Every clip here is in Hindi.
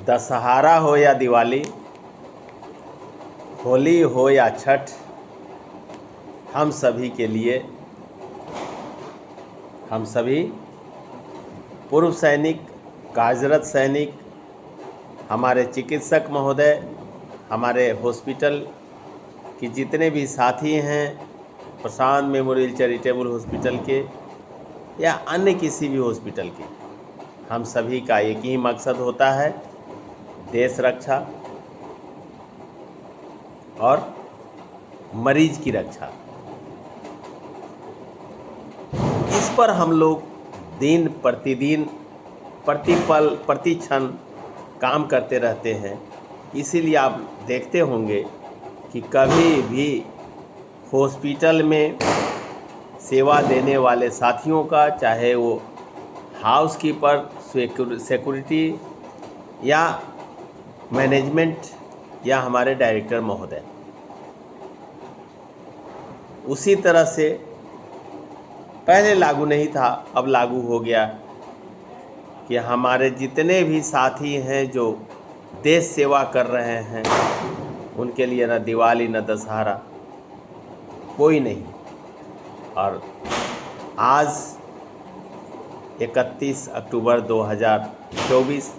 दशहरा हो या दिवाली, होली हो या छठ, हम सभी के लिए, हम सभी पूर्व सैनिक, कार्यरत सैनिक, हमारे चिकित्सक महोदय, हमारे हॉस्पिटल के जितने भी साथी हैं, प्रशांत मेमोरियल चैरिटेबल हॉस्पिटल के या अन्य किसी भी हॉस्पिटल के, हम सभी का एक ही मकसद होता है, देश रक्षा और मरीज की रक्षा। इस पर हम लोग दिन प्रतिदिन, प्रतिपल, प्रति क्षण काम करते रहते हैं। इसीलिए आप देखते होंगे कि कभी भी हॉस्पिटल में सेवा देने वाले साथियों का, चाहे वो हाउसकीपर, सिक्योरिटी या मैनेजमेंट या हमारे डायरेक्टर महोदय, उसी तरह से पहले लागू नहीं था, अब लागू हो गया कि हमारे जितने भी साथी हैं जो देश सेवा कर रहे हैं, उनके लिए न दिवाली न दशहरा कोई नहीं। और आज 31 अक्टूबर 2024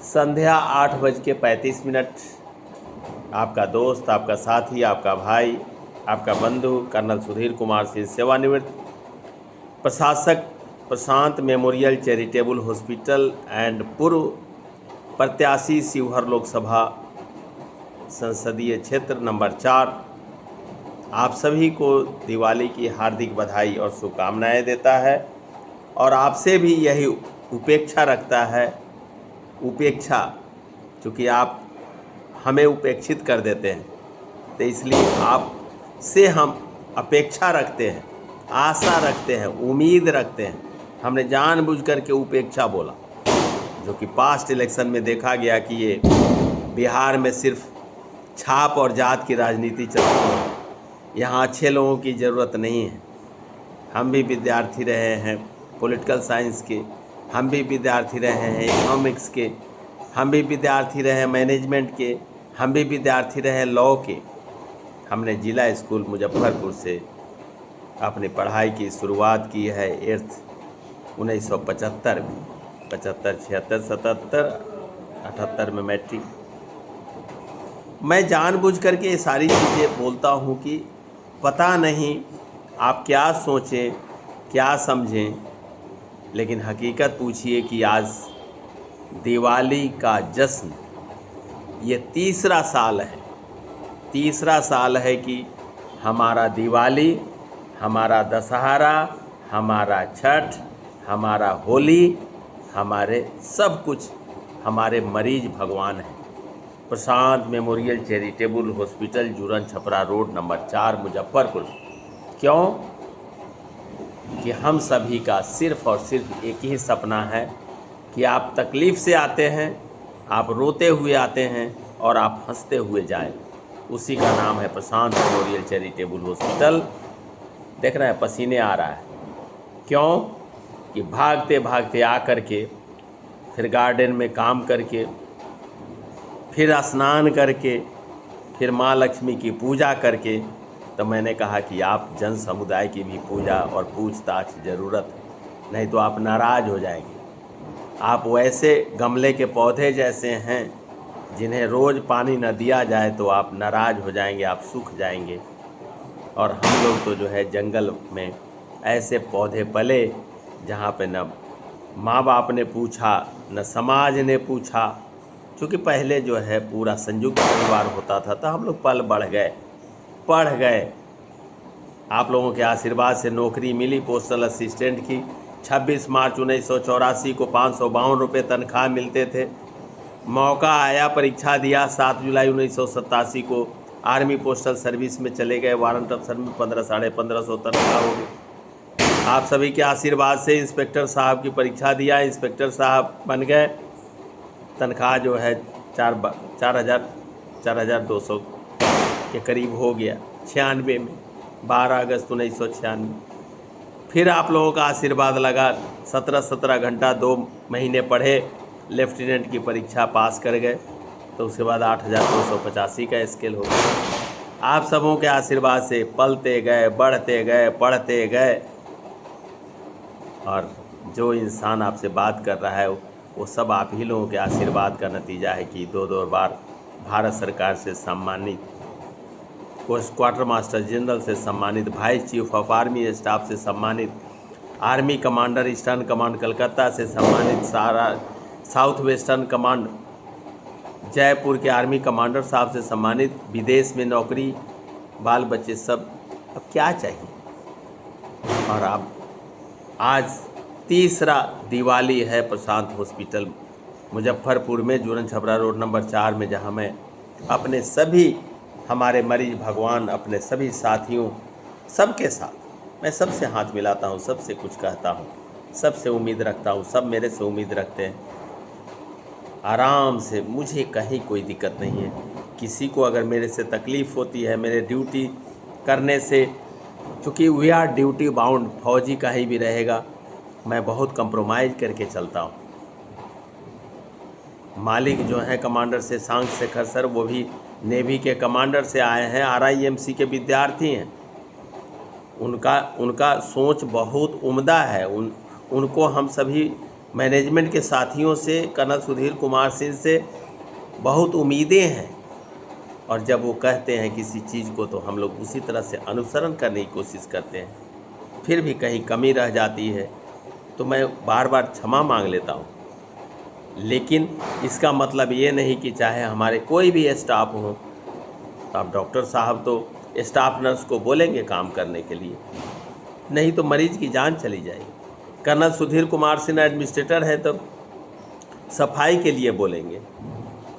संध्या 8:35, आपका दोस्त, आपका साथी, आपका भाई, आपका बंधु कर्नल सुधीर कुमार सिंह, सेवानिवृत्त प्रशासक, प्रशांत मेमोरियल चैरिटेबल हॉस्पिटल एंड पूर्व प्रत्याशी शिवहर लोकसभा संसदीय क्षेत्र नंबर 4, आप सभी को दिवाली की हार्दिक बधाई और शुभकामनाएं देता है। और आपसे भी यही उपेक्षा रखता है, उपेक्षा, चूँकि आप हमें उपेक्षित कर देते हैं, तो इसलिए आपसे हम अपेक्षा रखते हैं, आशा रखते हैं, उम्मीद रखते हैं। हमने जानबूझकर के उपेक्षा बोला, जो कि पास्ट इलेक्शन में देखा गया कि ये बिहार में सिर्फ छाप और जात की राजनीति चलती है। यहाँ अच्छे लोगों की ज़रूरत नहीं है। हम भी विद्यार्थी रहे हैं पॉलिटिकल साइंस के, हम भी विद्यार्थी रहे हैं इकोनॉमिक्स के, हम भी विद्यार्थी रहे हैं मैनेजमेंट के, हम भी विद्यार्थी रहे हैं लॉ के। हमने जिला स्कूल मुजफ्फरपुर से अपनी पढ़ाई की शुरुआत की है 1975 में, 75, 76, 77, 78 में मैट्रिक। मैं जानबूझ करके ये सारी चीज़ें बोलता हूँ कि पता नहीं आप क्या सोचें, क्या समझें, लेकिन हकीकत पूछिए कि आज दिवाली का जश्न ये तीसरा साल है, तीसरा साल है कि हमारा दिवाली, हमारा दशहरा, हमारा छठ, हमारा होली, हमारे सब कुछ हमारे मरीज भगवान हैं। Prashant memorial charitable hospital, Juran Chhapra road number 4, Muzaffarpur. क्यों? कि हम सभी का सिर्फ़ और सिर्फ एक ही सपना है कि आप तकलीफ़ से आते हैं, आप रोते हुए आते हैं और आप हंसते हुए जाएं। उसी का नाम है प्रशांत मेमोरियल चैरिटेबल हॉस्पिटल। देख रहे हैं पसीने आ रहा है, क्यों? कि भागते भागते आ कर के, फिर गार्डन में काम करके, फिर स्नान करके, फिर माँ लक्ष्मी की पूजा करके, तो मैंने कहा कि आप जन समुदाय की भी पूजा और पूछताछ ज़रूरत है, नहीं तो आप नाराज़ हो जाएंगे। आप वैसे गमले के पौधे जैसे हैं जिन्हें रोज़ पानी न दिया जाए तो आप नाराज़ हो जाएंगे, आप सूख जाएंगे। और हम लोग तो जो है जंगल में ऐसे पौधे पले जहाँ पे न माँ बाप ने पूछा, न समाज ने पूछा, क्योंकि पहले जो है पूरा संयुक्त परिवार होता था, तो हम लोग पल बढ़ गए, पढ़ गए। आप लोगों के आशीर्वाद से नौकरी मिली पोस्टल असिस्टेंट की। 26 मार्च 1984 को 552 रुपये तनख्वाह मिलते थे। मौका आया, परीक्षा दिया, 7 जुलाई 1987 को आर्मी पोस्टल सर्विस में चले गए। वारंट ऑफ सर्विस 1500 साढ़े 1500 तनख्वाह हो गई। आप सभी के आशीर्वाद से इंस्पेक्टर साहब की परीक्षा दिया, इंस्पेक्टर साहब बन गए। तनख्वाह जो है 4,200 के करीब हो गया 96 में, 12 अगस्त 1996। फिर आप लोगों का आशीर्वाद लगा, 17 घंटा 2 महीने पढ़े, लेफ्टिनेंट की परीक्षा पास कर गए, तो उसके बाद 8,285 का स्केल हो गया। आप सबों के आशीर्वाद से पलते गए, बढ़ते गए, पढ़ते गए, और जो इंसान आपसे बात कर रहा है वो सब आप ही लोगों के आशीर्वाद का नतीजा है कि 2 बार भारत सरकार से सम्मानित, क्वार्टर मास्टर जनरल से सम्मानित, vice chief of army staff से सम्मानित, army commander eastern command Calcutta से सम्मानित, साउथ वेस्टर्न कमांड जयपुर के आर्मी कमांडर साहब से सम्मानित, विदेश में नौकरी, बाल बच्चे सब, अब क्या चाहिए। और अब आज तीसरा दिवाली है प्रशांत हॉस्पिटल मुजफ्फरपुर में, जूरन छपरा रोड नंबर 4 में, जहां मैं अपने सभी हमारे मरीज भगवान, अपने सभी साथियों, सबके साथ मैं सबसे हाथ मिलाता हूं, सबसे कुछ कहता हूं, सबसे उम्मीद रखता हूं, सब मेरे से उम्मीद रखते हैं। आराम से, मुझे कहीं कोई दिक्कत नहीं है। किसी को अगर मेरे से तकलीफ़ होती है मेरे ड्यूटी करने से, चूँकि वी आर ड्यूटी बाउंड, फौजी कहीं भी रहेगा, मैं बहुत कंप्रोमाइज़ करके चलता हूँ। मालिक जो हैं कमांडर से सांग शेखर सर, वो भी नेवी के कमांडर से आए हैं, RIMC के विद्यार्थी हैं। उनका सोच बहुत उम्दा है। उनको हम सभी मैनेजमेंट के साथियों से, कर्नल सुधीर कुमार सिंह से बहुत उम्मीदें हैं, और जब वो कहते हैं किसी चीज़ को तो हम लोग उसी तरह से अनुसरण करने की कोशिश करते हैं। फिर भी कहीं कमी रह जाती है तो मैं बार बार क्षमा मांग लेता हूँ, लेकिन इसका मतलब ये नहीं कि चाहे हमारे कोई भी स्टाफ हो, तो आप डॉक्टर साहब तो स्टाफ नर्स को बोलेंगे काम करने के लिए, नहीं तो मरीज की जान चली जाएगी। कर्नल सुधीर कुमार सिन्हा एडमिनिस्ट्रेटर है तो सफाई के लिए बोलेंगे,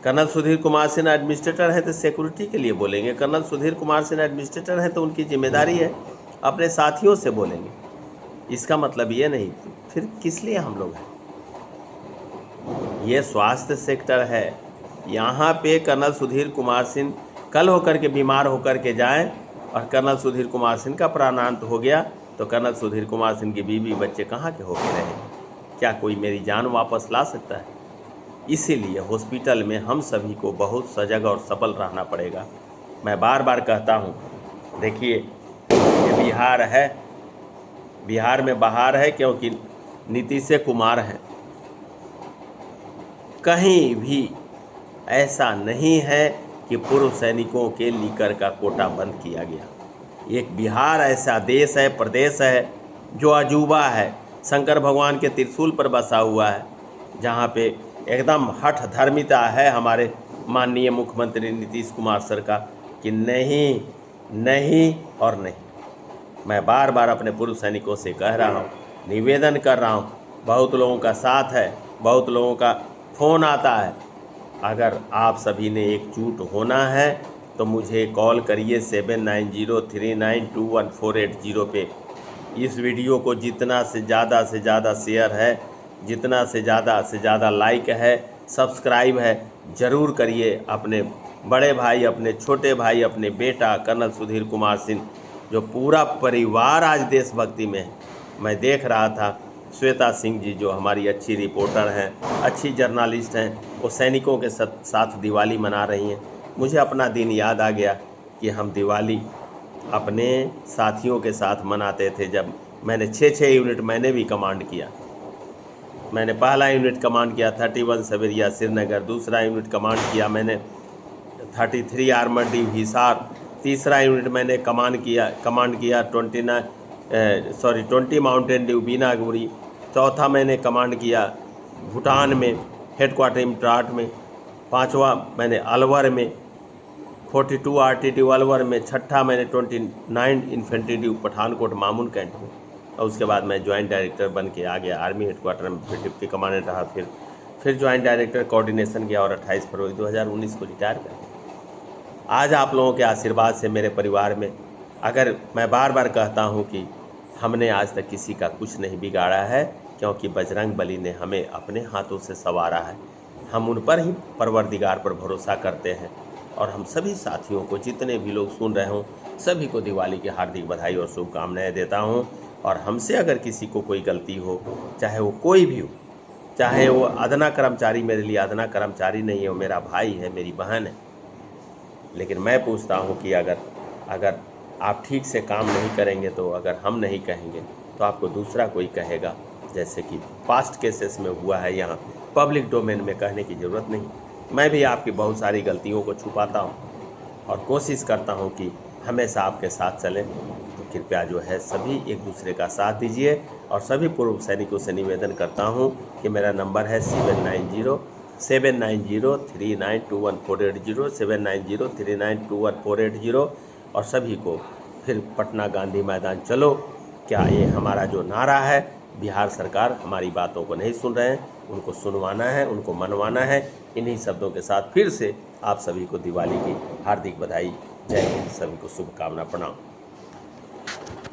कर्नल सुधीर कुमार सिन्हा एडमिनिस्ट्रेटर है तो सिक्योरिटी के लिए बोलेंगे, कर्नल सुधीर कुमार सिन्हा एडमिनिस्ट्रेटर है तो उनकी जिम्मेदारी है अपने साथियों से बोलेंगे। इसका मतलब ये नहीं, फिर किस लिए हम लोग हैं। ये स्वास्थ्य सेक्टर है, यहाँ पे कर्नल सुधीर कुमार सिंह कल होकर के बीमार होकर के जाएं और कर्नल सुधीर कुमार सिंह का प्राणांत हो गया तो कर्नल सुधीर कुमार सिंह की बीवी बच्चे कहाँ के होके रहे? क्या कोई मेरी जान वापस ला सकता है? इसीलिए हॉस्पिटल में हम सभी को बहुत सजग और सबल रहना पड़ेगा। मैं बार बार कहता हूँ, देखिए ये बिहार है, बिहार में बहार है क्योंकि नीतीश कुमार हैं। कहीं भी ऐसा नहीं है कि पूर्व सैनिकों के लीकर का कोटा बंद किया गया। एक बिहार ऐसा देश है, प्रदेश है जो अजूबा है, शंकर भगवान के त्रिशूल पर बसा हुआ है, जहाँ पे एकदम हठ धर्मिता है हमारे माननीय मुख्यमंत्री नीतीश कुमार सर का कि नहीं, नहीं और नहीं। मैं बार बार अपने पूर्व सैनिकों से कह रहा हूँ, निवेदन कर रहा हूँ, बहुत लोगों का साथ है, बहुत लोगों का फ़ोन आता है। अगर आप सभी ने एकजुट होना है तो मुझे कॉल करिए 7903921480 पे। इस वीडियो को जितना से ज़्यादा शेयर है, जितना से ज़्यादा लाइक है, सब्सक्राइब है, ज़रूर करिए। अपने बड़े भाई, अपने छोटे भाई, अपने बेटा कर्नल सुधीर कुमार सिंह, जो पूरा परिवार आज देशभक्ति में है। मैं देख रहा था श्वेता सिंह जी जो हमारी अच्छी रिपोर्टर हैं, अच्छी जर्नलिस्ट हैं, वो सैनिकों के साथ दिवाली मना रही हैं। मुझे अपना दिन याद आ गया कि हम दिवाली अपने साथियों के साथ मनाते थे जब मैंने 6 यूनिट मैंने भी कमांड किया। मैंने पहला यूनिट कमांड किया 31 सवेरिया श्रीनगर, दूसरा यूनिट कमांड किया मैंने 33 आर्मर डी हिसार, तीसरा यूनिट मैंने कमांड किया 20 माउंटेन ड्यू बीनागुड़ी, चौथा मैंने कमांड किया भूटान में हेडक्वार्टर इम्ट्राट में, पांचवा मैंने अलवर में 42 RTT अलवर में, छठा मैंने 29 इन्फेंट्री ड्यू पठानकोट मामून कैंट में, और उसके बाद मैं ज्वाइंट डायरेक्टर बन के आ गया आर्मी हेडक्वार्टर में, फिर डिप्टी कमांडेंट रहा, फिर ज्वाइंट डायरेक्टर कोऑर्डिनेशन किया और 28 फरवरी 2019 को रिटायर कर दिया। आज आप लोगों के आशीर्वाद से मेरे परिवार में, अगर मैं बार बार कहता हूँ कि हमने आज तक किसी का कुछ नहीं बिगाड़ा है, क्योंकि बजरंग बली ने हमें अपने हाथों से संवारा है। हम उन पर ही परवरदिगार पर भरोसा करते हैं। और हम सभी साथियों को, जितने भी लोग सुन रहे हों, सभी को दिवाली की हार्दिक बधाई और शुभकामनाएं देता हूं। और हमसे अगर किसी को कोई गलती हो, चाहे वो कोई भी हो, चाहे वो अदना कर्मचारी मेरे लिए अदना कर्मचारी नहीं है, वो मेरा भाई है, मेरी बहन है। लेकिन मैं पूछता हूँ कि अगर आप ठीक से काम नहीं करेंगे, तो अगर हम नहीं कहेंगे तो आपको दूसरा कोई कहेगा, जैसे कि पास्ट केसेस में हुआ है। यहाँ पब्लिक डोमेन में कहने की ज़रूरत नहीं। मैं भी आपकी बहुत सारी गलतियों को छुपाता हूँ और कोशिश करता हूँ कि हमेशा आपके साथ चलें। तो कृपया जो है सभी एक दूसरे का साथ दीजिए। और सभी पूर्व सैनिकों से निवेदन करता हूँ कि मेरा नंबर है 7903921480, 7903921480। और सभी को फिर पटना गांधी मैदान चलो। क्या ये हमारा जो नारा है, बिहार सरकार हमारी बातों को नहीं सुन रहे हैं, उनको सुनवाना है, उनको मनवाना है। इन्हीं शब्दों के साथ फिर से आप सभी को दिवाली की हार्दिक बधाई। जय हिंद, सभी को शुभकामना, प्रणाम।